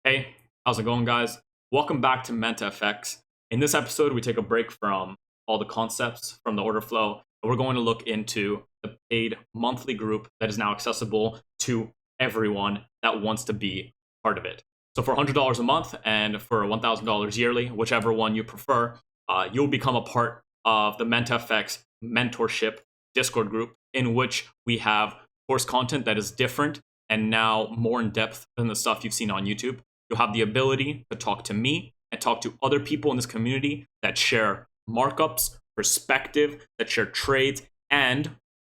Hey, how's it going, guys? Welcome back to mentfx. In this episode, we take a break from all the concepts from the order flow, and we're going to look into the paid monthly group that is now accessible to everyone that wants to be part of it. So for $100 a month and for $1,000 yearly, whichever one you prefer, you'll become a part of the mentfx mentorship Discord group, in which we have course content that is different and now more in depth than the stuff you've seen on YouTube. You'll have the ability to talk to me and talk to other people in this community that share markups, perspective, that share trades, and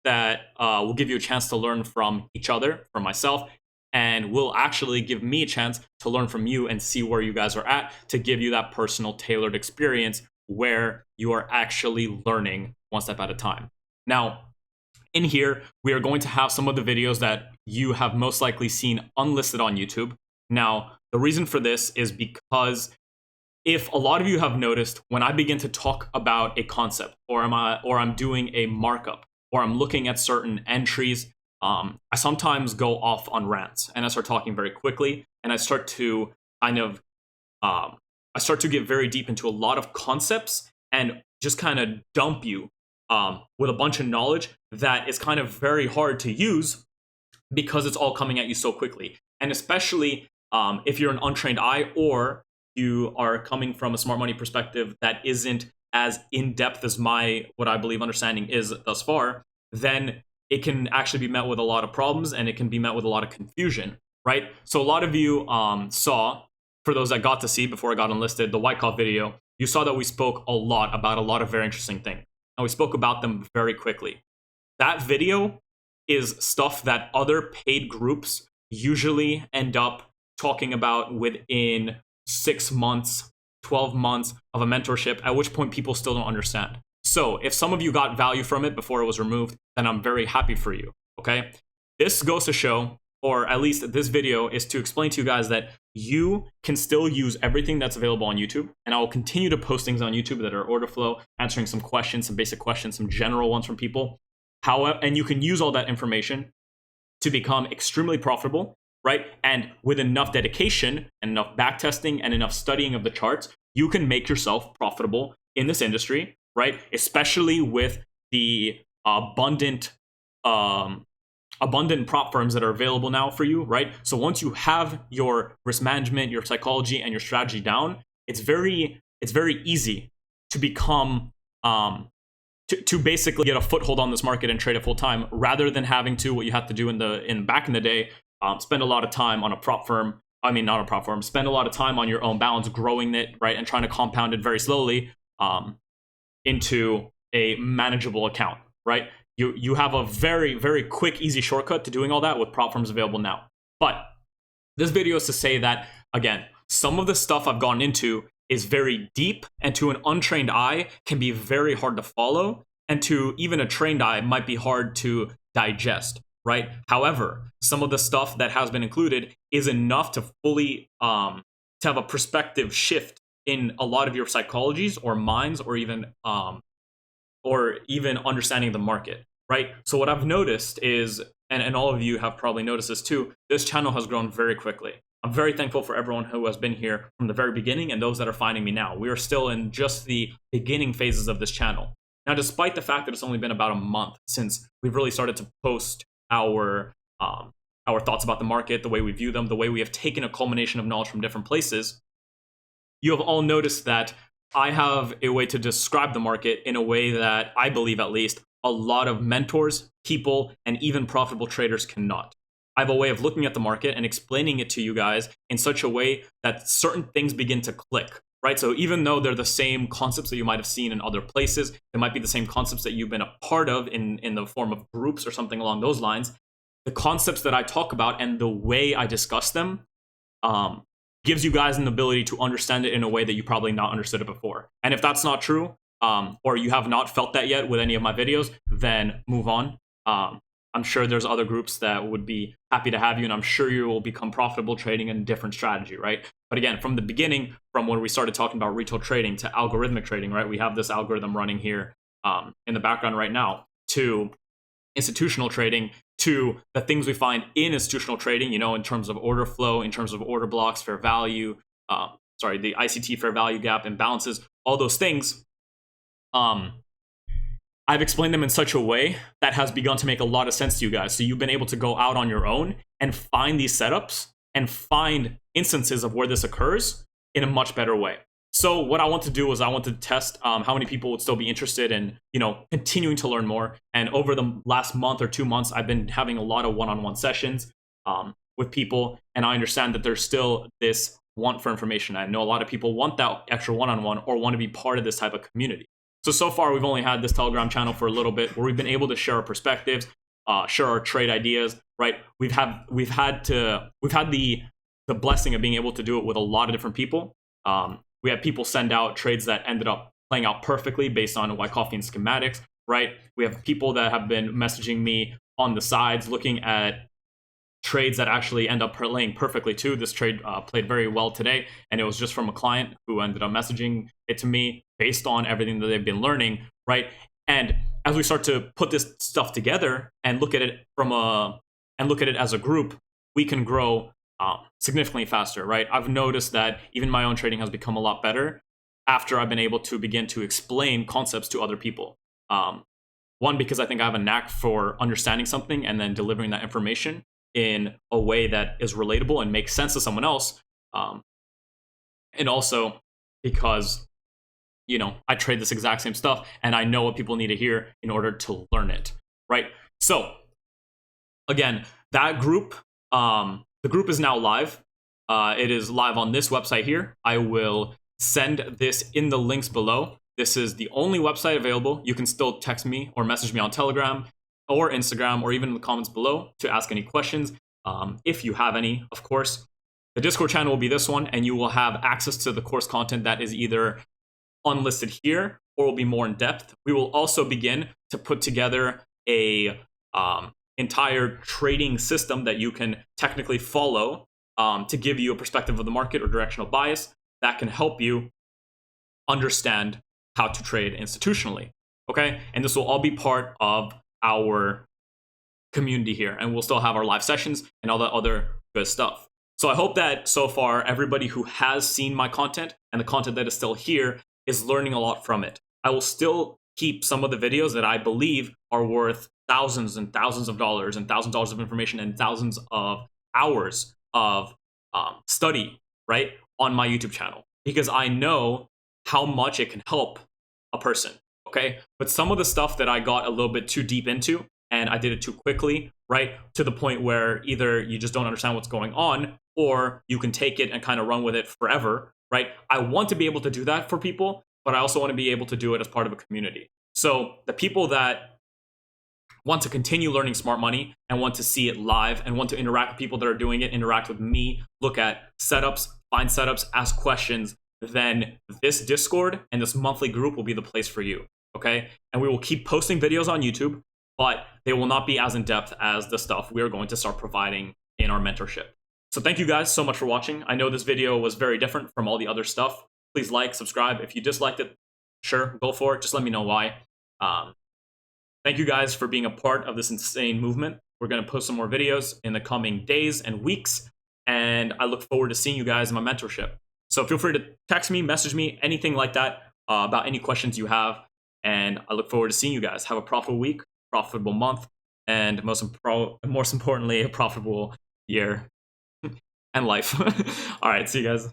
that will give you a chance to learn from each other, from myself, and will actually give me a chance to learn from you and see where you guys are at to give you that personal tailored experience where you are actually learning one step at a time. Now, in here, we are going to have some of the videos that you have most likely seen unlisted on YouTube. Now, the reason for this is because if a lot of you have noticed, when I begin to talk about a concept, or I'm doing a markup, or I'm looking at certain entries, I sometimes go off on rants and I start talking very quickly, and I start to get very deep into a lot of concepts and just kind of dump you with a bunch of knowledge that is kind of very hard to use because it's all coming at you so quickly. And especially if you're an untrained eye, or you are coming from a smart money perspective that isn't as in-depth as what I believe understanding is thus far, then it can actually be met with a lot of problems, and it can be met with a lot of confusion, right? So a lot of you saw, for those that got to see before I got enlisted, the Wyckoff video, you saw that we spoke a lot about a lot of very interesting things. And we spoke about them very quickly. That video is stuff that other paid groups usually end up talking about within 6 months, 12 months of a mentorship, at which point people still don't understand. So if some of you got value from it before it was removed, then I'm very happy for you, okay? This goes to show, or at least this video is to explain to you guys that you can still use everything that's available on YouTube, and I will continue to post things on YouTube that are order flow, answering some questions, some basic questions, some general ones from people. However, and you can use all that information to become extremely profitable, right? And with enough dedication and enough backtesting and enough studying of the charts, you can make yourself profitable in this industry, right? Especially with the abundant prop firms that are available now for you, right? So once you have your risk management, your psychology, and your strategy down, it's very easy to become to basically get a foothold on this market and trade it full time, rather than having to, what you have to do back in the day, spend a lot of time on a prop firm. I mean, not a prop firm. Spend a lot of time on your own balance, growing it, right, and trying to compound it very slowly into a manageable account, right? You have a very, very quick, easy shortcut to doing all that with prop firms available now. But this video is to say that, again, some of the stuff I've gone into is very deep, and to an untrained eye can be very hard to follow, and to even a trained eye might be hard to digest, right? However, some of the stuff that has been included is enough to fully to have a perspective shift in a lot of your psychologies or minds, or even understanding the market, right? So what I've noticed is, and all of you have probably noticed this too, this channel has grown very quickly. I'm very thankful for everyone who has been here from the very beginning and those that are finding me now. We are still in just the beginning phases of this channel. Now, despite the fact that it's only been about a month since we've really started to post our thoughts about the market, the way we view them, the way we have taken a culmination of knowledge from different places, you have all noticed that I have a way to describe the market in a way that I believe, at least, a lot of mentors, people, and even profitable traders cannot. I have a way of looking at the market and explaining it to you guys in such a way that certain things begin to click, right? So even though they're the same concepts that you might have seen in other places, they might be the same concepts that you've been a part of in the form of groups or something along those lines, the concepts that I talk about and the way I discuss them gives you guys an ability to understand it in a way that you probably not understood it before. And if that's not true, or you have not felt that yet with any of my videos, then move on. I'm sure there's other groups that would be happy to have you, and I'm sure you will become profitable trading in a different strategy, right? But again, from the beginning, from when we started talking about retail trading to algorithmic trading, right? We have this algorithm running here in the background right now, to institutional trading to the things we find in institutional trading, in terms of order flow, in terms of order blocks, fair value, the ICT fair value gap, imbalances, all those things. I've explained them in such a way that has begun to make a lot of sense to you guys. So you've been able to go out on your own and find these setups and find instances of where this occurs in a much better way. So what I want to do is I want to test how many people would still be interested in, continuing to learn more. And over the last month or 2 months, I've been having a lot of one-on-one sessions with people. And I understand that there's still this want for information. I know a lot of people want that extra one-on-one or want to be part of this type of community. So far, we've only had this Telegram channel for a little bit where we've been able to share our perspectives, share our trade ideas, right? We've had the blessing of being able to do it with a lot of different people. We had people send out trades that ended up playing out perfectly based on Wyckoffian schematics, right? We have people that have been messaging me on the sides looking at trades that actually end up playing perfectly too. This trade played very well today, and it was just from a client who ended up messaging it to me based on everything that they've been learning, right? And as we start to put this stuff together and look at it as a group, we can grow significantly faster, right? I've noticed that even my own trading has become a lot better after I've been able to begin to explain concepts to other people. One, because I think I have a knack for understanding something and then delivering that information in a way that is relatable and makes sense to someone else. And also because, I trade this exact same stuff and I know what people need to hear in order to learn it, right? So again, that group, the group is now live. It is live on this website here. I will send this in the links below. This is the only website available. You can still text me or message me on Telegram or Instagram or even in the comments below to ask any questions. If you have any, of course. The Discord channel will be this one, and you will have access to the course content that is either unlisted here or will be more in depth. We will also begin to put together a entire trading system that you can technically follow to give you a perspective of the market or directional bias that can help you understand how to trade institutionally. Okay, and this will all be part of our community here, and we'll still have our live sessions and all that other good stuff. So I hope that so far everybody who has seen my content and the content that is still here is learning a lot from it. I will still keep some of the videos that I believe are worth thousands and thousands of dollars and thousands of dollars of information and thousands of hours of study, right, on my YouTube channel, because I know how much it can help a person. Okay, but some of the stuff that I got a little bit too deep into and I did it too quickly, right, to the point where either you just don't understand what's going on or you can take it and kind of run with it forever, right? I want to be able to do that for people, but I also want to be able to do it as part of a community. So the people that want to continue learning smart money and want to see it live and want to interact with people that are doing it, interact with me, look at setups, find setups, ask questions, then this Discord and this monthly group will be the place for you. Okay, and we will keep posting videos on YouTube, but they will not be as in depth as the stuff we are going to start providing in our mentorship. So thank you guys so much for watching. I know this video was very different from all the other stuff. Please like, subscribe. If you disliked it, sure, go for it. Just let me know why. Thank you guys for being a part of this insane movement. We're going to post some more videos in the coming days and weeks, and I look forward to seeing you guys in my mentorship. So feel free to text me, message me, anything like that about any questions you have. And I look forward to seeing you guys. Have a profitable week, profitable month, and most importantly, a profitable year and life. All right, see you guys.